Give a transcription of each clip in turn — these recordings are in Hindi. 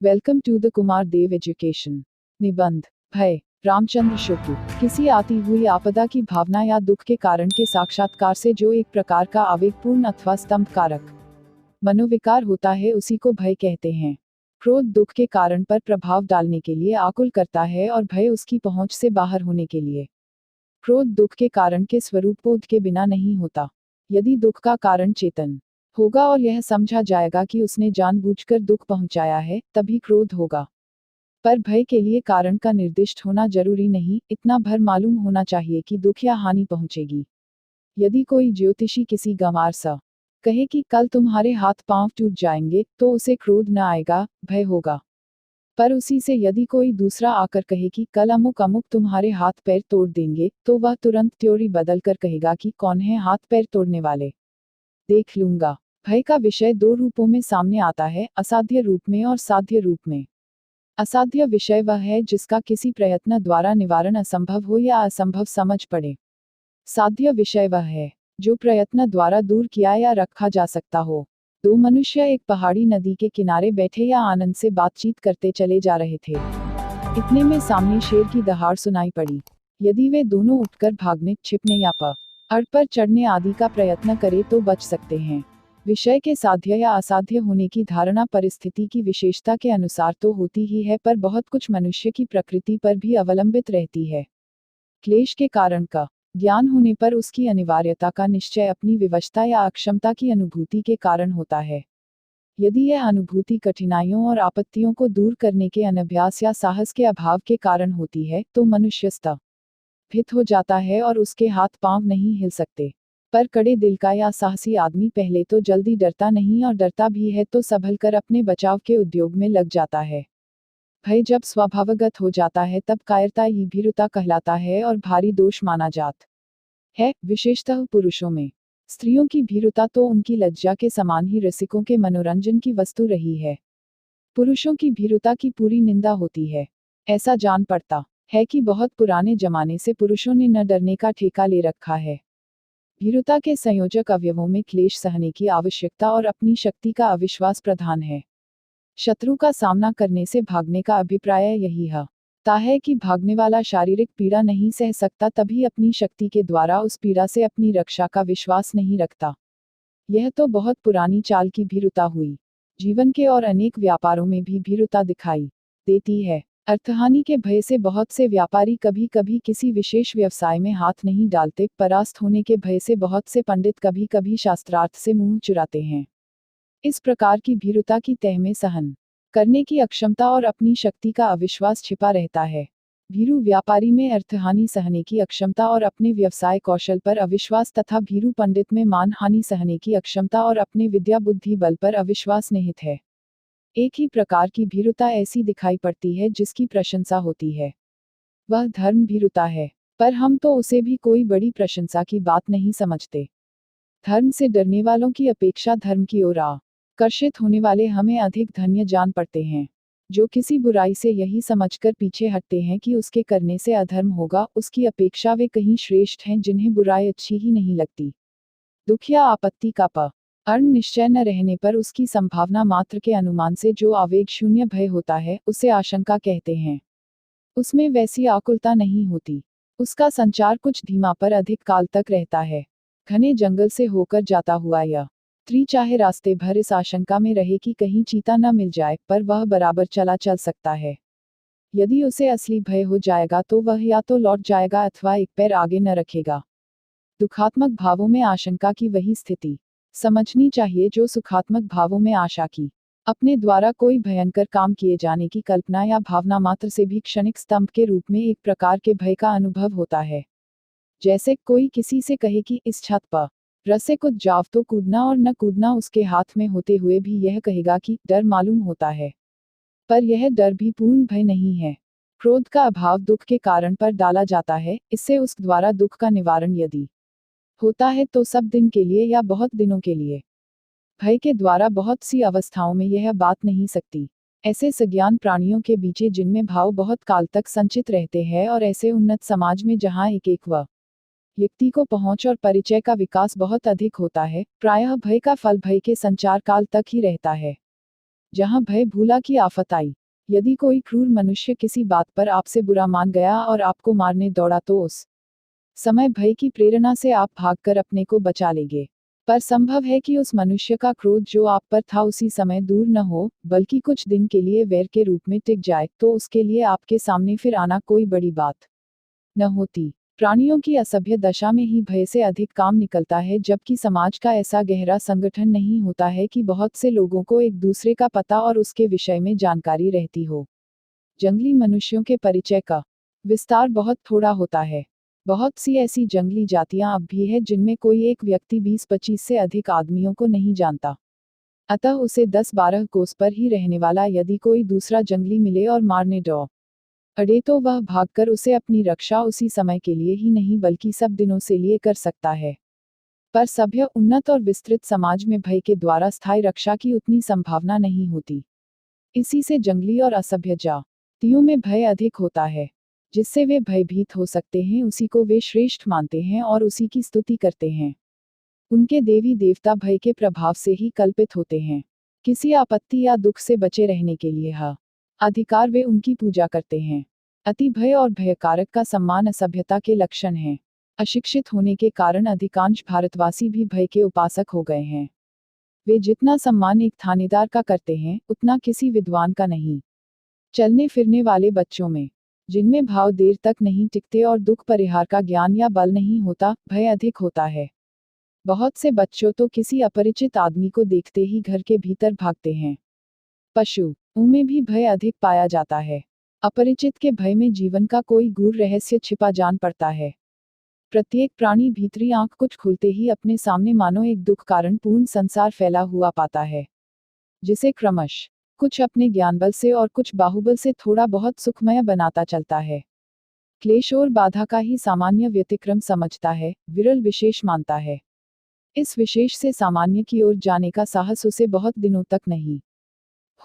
Welcome to the Kumar Dev education. निबंध भय। रामचंद्र शुक्ल। किसी आती हुई आपदा की भावना या दुख के कारण के साक्षात्कार से जो एक प्रकार का आवेगपूर्ण अथवा स्तंभ कारक मनोविकार होता है उसी को भय कहते हैं। क्रोध दुख के कारण पर प्रभाव डालने के लिए आकुल करता है और भय उसकी पहुंच से बाहर होने के लिए। क्रोध दुख के कारण के स्वरूपोध के बिना नहीं होता। यदि दुख का कारण चेतन होगा और यह समझा जाएगा कि उसने जानबूझकर दुख पहुंचाया है, तभी क्रोध होगा। पर भय के लिए कारण का निर्दिष्ट होना जरूरी नहीं, इतना भर मालूम होना चाहिए कि दुख या हानि पहुंचेगी। यदि कोई ज्योतिषी किसी गंवार सा कहे कि कल तुम्हारे हाथ पांव टूट जाएंगे, तो उसे क्रोध न आएगा, भय होगा। पर उसी से यदि कोई दूसरा आकर कहे कि कल अमुक अमुक तुम्हारे हाथ पैर तोड़ देंगे, तो वह तुरंत त्योरी बदल कर कहेगा कि कौन है हाथ पैर तोड़ने वाले, देख लूंगा। भय का विषय दो रूपों में सामने आता है, असाध्य रूप में और साध्य रूप में। असाध्य विषय वह है जिसका किसी प्रयत्न द्वारा निवारण असंभव हो या असंभव समझ पड़े। साध्य विषय वह है जो प्रयत्न द्वारा दूर किया या रखा जा सकता हो। दो मनुष्य एक पहाड़ी नदी के किनारे बैठे या आनंद से बातचीत करते चले जा रहे थे। इतने में सामने शेर की दहाड़ सुनाई पड़ी। यदि वे दोनों उठकर भागने, छिपने या पहाड़ पर चढ़ने आदि का प्रयत्न करें तो बच सकते हैं। विषय के साध्य या असाध्य होने की धारणा परिस्थिति की विशेषता के अनुसार तो होती ही है, पर बहुत कुछ मनुष्य की प्रकृति पर भी अवलंबित रहती है। क्लेश के कारण का ज्ञान होने पर उसकी अनिवार्यता का निश्चय अपनी विवशता या अक्षमता की अनुभूति के कारण होता है। यदि यह अनुभूति कठिनाइयों और आपत्तियों को दूर करने के अनभ्यास या साहस के अभाव के कारण होती है, तो मनुष्य स्तब्ध हो जाता है और उसके हाथ पांव नहीं हिल सकते। पर कड़े दिल का या साहसी आदमी पहले तो जल्दी डरता नहीं, और डरता भी है तो संभल कर अपने बचाव के उद्योग में लग जाता है। भय जब स्वभावगत हो जाता है तब कायरता ही भीरुता कहलाता है और भारी दोष माना जाता है, विशेषतः पुरुषों में। स्त्रियों की भीरुता तो उनकी लज्जा के समान ही रसिकों के मनोरंजन की वस्तु रही है। पुरुषों की भीरुता की पूरी निंदा होती है। ऐसा जान पड़ता है कि बहुत पुराने जमाने से पुरुषों ने न डरने का ठेका ले रखा है। भीरुता के संयोजक अवयवों में क्लेश सहने की आवश्यकता और अपनी शक्ति का अविश्वास प्रधान है। शत्रु का सामना करने से भागने का अभिप्राय यही है कि भागने वाला शारीरिक पीड़ा नहीं सह सकता, तभी अपनी शक्ति के द्वारा उस पीड़ा से अपनी रक्षा का विश्वास नहीं रखता। यह तो बहुत पुरानी चाल की भीरुता हुई। जीवन के और अनेक व्यापारों में भी भीरुता दिखाई देती है। अर्थहानि के भय से बहुत से व्यापारी कभी कभी किसी विशेष व्यवसाय में हाथ नहीं डालते। परास्त होने के भय से बहुत से पंडित कभी कभी शास्त्रार्थ से मुंह चुराते हैं। इस प्रकार की भीरुता की तह में सहन करने की अक्षमता और अपनी शक्ति का अविश्वास छिपा रहता है। भीरु व्यापारी में अर्थहानि सहने की अक्षमता और अपने व्यवसाय कौशल पर अविश्वास तथा भीरु पंडित में मानहानि सहने की अक्षमता और अपने विद्या बुद्धि बल पर अविश्वास निहित है। एक ही प्रकार की भीरुता ऐसी दिखाई पड़ती है जिसकी प्रशंसा होती है, वह धर्म भीरुता है, पर हम तो उसे भी कोई बड़ी प्रशंसा की बात नहीं समझते। धर्म से डरने वालों की अपेक्षा धर्म की ओर आकर्षित होने वाले हमें अधिक धन्य जान पड़ते हैं। जो किसी बुराई से यही समझकर पीछे हटते हैं कि उसके करने से अधर्म होगा, उसकी अपेक्षा वे कहीं श्रेष्ठ हैं जिन्हें बुराई अच्छी ही नहीं लगती। दुख या आपत्ति का अर्ण निश्चय न रहने पर उसकी संभावना मात्र के अनुमान से जो आवेग शून्य भय होता है, उसे आशंका कहते हैं। उसमें वैसी आकुलता नहीं होती। उसका संचार कुछ धीमा पर अधिक काल तक रहता है। घने जंगल से होकर जाता हुआ यह स्त्री चाहे रास्ते भर इस आशंका में रहे कि कहीं चीता न मिल जाए, पर वह बराबर चल सकता है। यदि उसे असली भय हो जाएगा तो वह या तो लौट जाएगा अथवा एक पैर आगे न रखेगा। दुखात्मक भावों में आशंका की वही स्थिति समझनी चाहिए जो सुखात्मक भावों में आशा की। अपने द्वारा कोई भयंकर काम किए जाने की कल्पना या भावना मात्र से भी क्षणिक स्तंभ के रूप में एक प्रकार के भय का अनुभव होता है। जैसे कोई किसी से कहे कि इस छत पर रस्से कूद जाओ, तो कूदना और न कूदना उसके हाथ में होते हुए भी यह कहेगा कि डर मालूम होता है, पर यह डर भी पूर्ण भय नहीं है। क्रोध का अभाव दुख के कारण पर डाला जाता है, इससे उस द्वारा दुख का निवारण यदि होता है तो सब दिन के लिए या बहुत दिनों के लिए। भय के द्वारा बहुत सी अवस्थाओं में यह बात नहीं सकती। ऐसे सज्ञान प्राणियों के बीच जिनमें भाव बहुत काल तक संचित रहते हैं, और ऐसे उन्नत समाज में जहां एक व्यक्ति को पहुंच और परिचय का विकास बहुत अधिक होता है, प्रायः भय का फल भय के संचार काल तक ही रहता है। जहाँ भय भूला की आफत आई। यदि कोई क्रूर मनुष्य किसी बात पर आपसे बुरा मान गया और आपको मारने दौड़ा तो उस समय भय की प्रेरणा से आप भागकर अपने को बचा लेंगे। पर संभव है कि उस मनुष्य का क्रोध जो आप पर था उसी समय दूर न हो, बल्कि कुछ दिन के लिए वैर के रूप में टिक जाए, तो उसके लिए आपके सामने फिर आना कोई बड़ी बात न होती। प्राणियों की असभ्य दशा में ही भय से अधिक काम निकलता है, जबकि समाज का ऐसा गहरा संगठन नहीं होता है कि बहुत से लोगों को एक दूसरे का पता और उसके विषय में जानकारी रहती हो। जंगली मनुष्यों के परिचय का विस्तार बहुत थोड़ा होता है। बहुत सी ऐसी जंगली जातियां अब भी है जिनमें कोई एक व्यक्ति 20-25 से अधिक आदमियों को नहीं जानता। अतः उसे 10-12 कोस पर ही रहने वाला यदि कोई दूसरा जंगली मिले और मारने दौड़ अड़े तो वह भागकर उसे अपनी रक्षा उसी समय के लिए ही नहीं बल्कि सब दिनों से लिए कर सकता है। पर सभ्य, उन्नत और विस्तृत समाज में भय के द्वारा स्थायी रक्षा की उतनी संभावना नहीं होती। इसी से जंगली और असभ्य जातियों में भय अधिक होता है। जिससे वे भयभीत हो सकते हैं उसी को वे श्रेष्ठ मानते हैं और उसी की स्तुति करते हैं। उनके देवी देवता भय के प्रभाव से ही कल्पित होते हैं। किसी आपत्ति या दुख से बचे रहने के लिए अधिकार वे उनकी पूजा करते हैं। अति भय और भयकारक का सम्मान असभ्यता के लक्षण हैं। अशिक्षित होने के कारण अधिकांश भारतवासी भी भय के उपासक हो गए हैं। वे जितना सम्मान एक थानेदार का करते हैं उतना किसी विद्वान का नहीं। चलने फिरने वाले बच्चों में जिनमें भाव देर तक नहीं टिकते और दुख परिहार का ज्ञान या बल नहीं होता, भय अधिक होता है। बहुत से बच्चों तो किसी अपरिचित आदमी को देखते ही घर के भीतर भागते हैं। पशुओं में भी भय अधिक पाया जाता है। अपरिचित के भय में जीवन का कोई गूढ़ रहस्य छिपा जान पड़ता है। प्रत्येक प्राणी भीतरी आंख कुछ खुलते ही अपने सामने मानो एक दुख कारण पूर्ण संसार फैला हुआ पाता है, जिसे क्रमश कुछ अपने ज्ञानबल से और कुछ बाहुबल से थोड़ा बहुत सुखमय बनाता चलता है। क्लेश और बाधा का ही सामान्य व्यतिक्रम समझता है, विरल विशेष मानता है। इस विशेष से सामान्य की ओर जाने का साहस उसे बहुत दिनों तक नहीं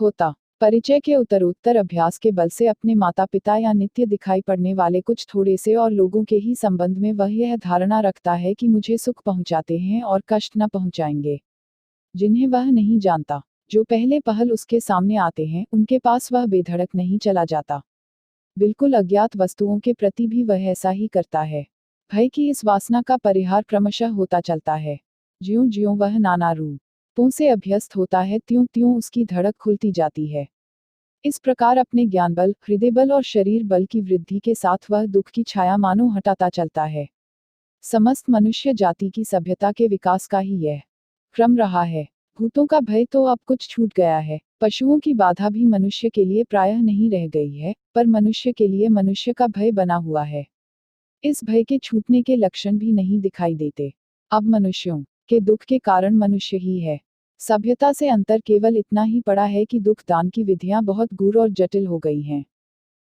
होता। परिचय के उत्तरोत्तर अभ्यास के बल से अपने माता पिता या नित्य दिखाई पड़ने वाले कुछ थोड़े से और लोगों के ही संबंध में वह यह धारणा रखता है कि मुझे सुख पहुंचाते हैं और कष्ट न पहुंचाएंगे, जिन्हें वह नहीं जानता। जो पहले पहल उसके सामने आते हैं उनके पास वह बेधड़क नहीं चला जाता। बिल्कुल अज्ञात वस्तुओं के प्रति भी वह ऐसा ही करता है। भय की इस वासना का परिहार क्रमशः होता चलता है। ज्यों ज्यों वह नाना रूपों से अभ्यस्त होता है त्यों त्यों उसकी धड़क खुलती जाती है। इस प्रकार अपने ज्ञान बल, हृदय बल और शरीर बल की वृद्धि के साथ वह दुख की छाया मानो हटाता चलता है। समस्त मनुष्य जाति की सभ्यता के विकास का ही यह क्रम रहा है। भूतों का भय तो अब कुछ छूट गया है। पशुओं की बाधा भी मनुष्य के लिए प्रायः नहीं रह गई है, पर मनुष्य के लिए मनुष्य का भय बना हुआ है। इस भय के छूटने के लक्षण भी नहीं दिखाई देते। अब मनुष्यों के दुख के कारण मनुष्य ही है। सभ्यता से अंतर केवल इतना ही पड़ा है कि दुख दान की विधियां बहुत गूढ़ और जटिल हो गई हैं।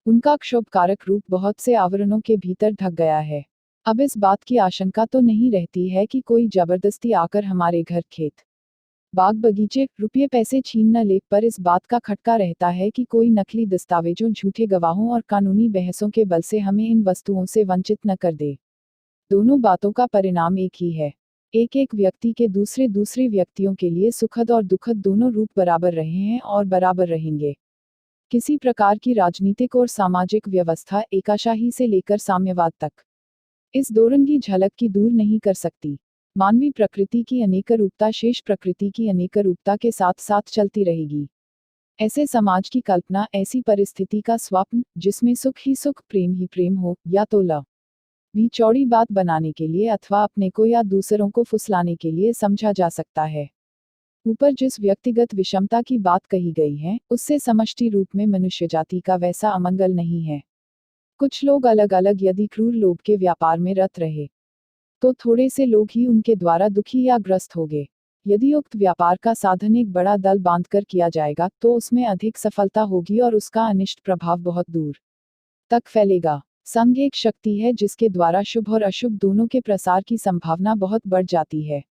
उनका क्षोभकारक रूप बहुत से आवरणों के भीतर ढक गया है। अब इस बात की आशंका तो नहीं रहती है कि कोई जबरदस्ती आकर हमारे घर, खेत, बाग बगीचे, रुपये पैसे छीन न ले, पर इस बात का खटका रहता है कि कोई नकली दस्तावेजों, झूठे गवाहों और कानूनी बहसों के बल से हमें इन वस्तुओं से वंचित न कर दे। दोनों बातों का परिणाम एक ही है। एक एक व्यक्ति के दूसरे दूसरे व्यक्तियों के लिए सुखद और दुखद दोनों रूप बराबर रहे हैं और बराबर रहेंगे। किसी प्रकार की राजनीतिक और सामाजिक व्यवस्था एकाशाही से लेकर साम्यवाद तक इस दोरंगी झलक की दूर नहीं कर सकती। मानवीय प्रकृति की अनेक रूपता शेष प्रकृति की अनेक रूपता के साथ साथ चलती रहेगी। ऐसे समाज की कल्पना, ऐसी परिस्थिति का स्वप्न जिसमें सुख ही सुख, प्रेम ही प्रेम हो, या तो भी चौड़ी बात बनाने के लिए अथवा अपने को या दूसरों को फुसलाने के लिए समझा जा सकता है। ऊपर जिस व्यक्तिगत विषमता की बात कही गई है उससे समष्टि रूप में मनुष्य जाति का वैसा अमंगल नहीं है। कुछ लोग अलग अलग यदि क्रूर लोभ के व्यापार में रत रहे तो थोड़े से लोग ही उनके द्वारा दुखी या ग्रस्त होंगे। यदि उक्त व्यापार का साधन एक बड़ा दल बांधकर किया जाएगा तो उसमें अधिक सफलता होगी और उसका अनिष्ट प्रभाव बहुत दूर तक फैलेगा। संघ एक शक्ति है जिसके द्वारा शुभ और अशुभ दोनों के प्रसार की संभावना बहुत बढ़ जाती है।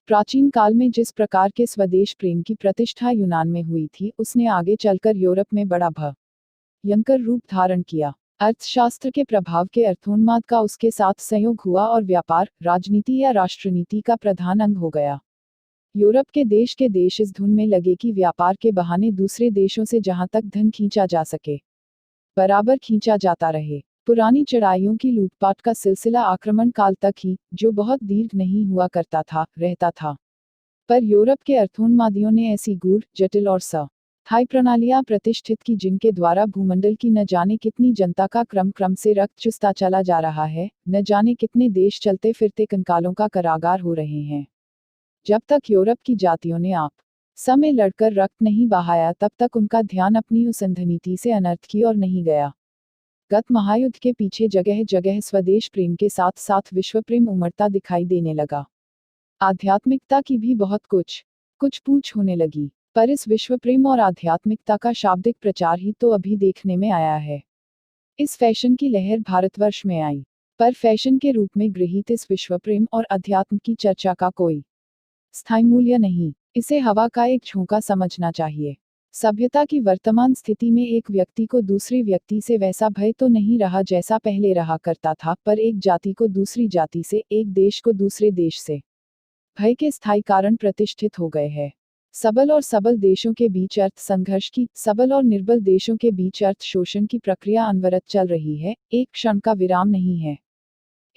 प्राचीन काल में जिस प्रकार के स्वदेश प्रेम की प्रतिष्ठा यूनान में हुई थी उसने आगे चलकर यूरोप में बड़ा भयंकर रूप धारण किया। अर्थशास्त्र के प्रभाव के अर्थोन्माद का उसके साथ संयोग हुआ और व्यापार, राजनीति या राष्ट्रनीति का प्रधान अंग हो गया। यूरोप के देश इस धुन में लगे कि व्यापार के बहाने दूसरे देशों से जहां तक धन खींचा जा सके बराबर खींचा जाता रहे। पुरानी चढ़ाइयों की लूटपाट का सिलसिला आक्रमण काल तक ही, जो बहुत दीर्घ नहीं हुआ करता था, रहता था। पर यूरोप के अर्थोन्मादियों ने ऐसी गूढ़, जटिल और स्थायी प्रणालियां प्रतिष्ठित की जिनके द्वारा भूमंडल की न जाने कितनी जनता का क्रम से रक्त चुसता चला जा रहा है, न जाने कितने देश चलते फिरते कंकालों का कारागार हो रहे हैं। जब तक यूरोप की जातियों ने समय लड़कर रक्त नहीं बहाया तब तक उनका ध्यान अपनी उस अंधनीति से अनर्थ की ओर नहीं गया। गत महायुद्ध के पीछे जगह जगह स्वदेश प्रेम के साथ साथ विश्व प्रेम उमड़ता दिखाई देने लगा। आध्यात्मिकता की भी बहुत कुछ पूछ होने लगी, पर इस विश्व प्रेम और आध्यात्मिकता का शाब्दिक प्रचार ही तो अभी देखने में आया है। इस फैशन की लहर भारतवर्ष में आई, पर फैशन के रूप में गृहीत इस विश्व प्रेम और अध्यात्म की चर्चा का कोई स्थायी मूल्य नहीं। इसे हवा का एक झोंका समझना चाहिए। सभ्यता की वर्तमान स्थिति में एक व्यक्ति को दूसरी व्यक्ति से वैसा भय तो नहीं रहा जैसा पहले रहा करता था, पर एक जाति को दूसरी जाति से, एक देश को दूसरे देश से भय के स्थायी कारण प्रतिष्ठित हो गए हैं। सबल और सबल देशों के बीच अर्थ संघर्ष की, सबल और निर्बल देशों के बीच अर्थ शोषण की प्रक्रिया अनवरत चल रही है, एक क्षण का विराम नहीं है।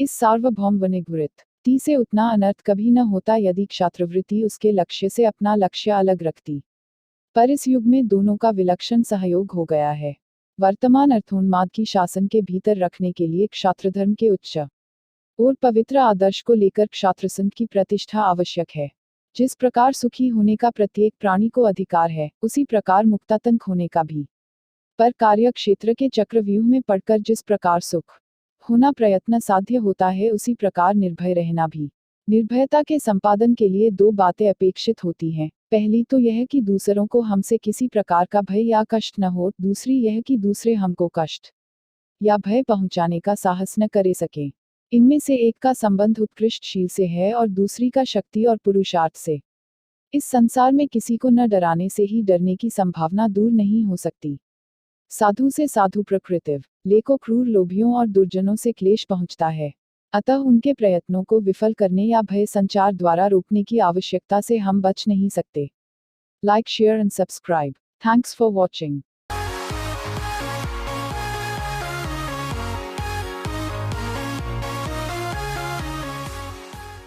इस सार्वभौम वनिवृत्ति से उतना अनर्थ कभी न होता यदि क्षात्रवृत्ति उसके लक्ष्य से अपना लक्ष्य अलग रखती। पर इस युग में दोनों का विलक्षण सहयोग हो गया है। वर्तमान अर्थोन्माद की शासन के भीतर रखने के लिए क्षात्रधर्म के उच्च और पवित्र आदर्श को लेकर क्षात्रसंघ की प्रतिष्ठा आवश्यक है। जिस प्रकार सुखी होने का प्रत्येक प्राणी को अधिकार है, उसी प्रकार मुक्तातंक होने का भी। पर कार्य क्षेत्र के चक्रव्यूह में पड़कर जिस प्रकार सुख होना प्रयत्न साध्य होता है, उसी प्रकार निर्भय रहना भी। निर्भयता के संपादन के लिए दो बातें अपेक्षित होती हैं। पहली तो यह कि दूसरों को हमसे किसी प्रकार का भय या कष्ट न हो, दूसरी यह कि दूसरे हमको कष्ट या भय पहुंचाने का साहस न करे सकें। इनमें से एक का संबंध उत्कृष्ट शील से है और दूसरी का शक्ति और पुरुषार्थ से। इस संसार में किसी को न डराने से ही डरने की संभावना दूर नहीं हो सकती। साधु से साधु प्रकृतिव लेको क्रूर लोभियों और दुर्जनों से क्लेश पहुंचता है। अतः उनके प्रयत्नों को विफल करने या भय संचार द्वारा रोकने की आवश्यकता से हम बच नहीं सकते। Like, share and subscribe. Thanks for watching.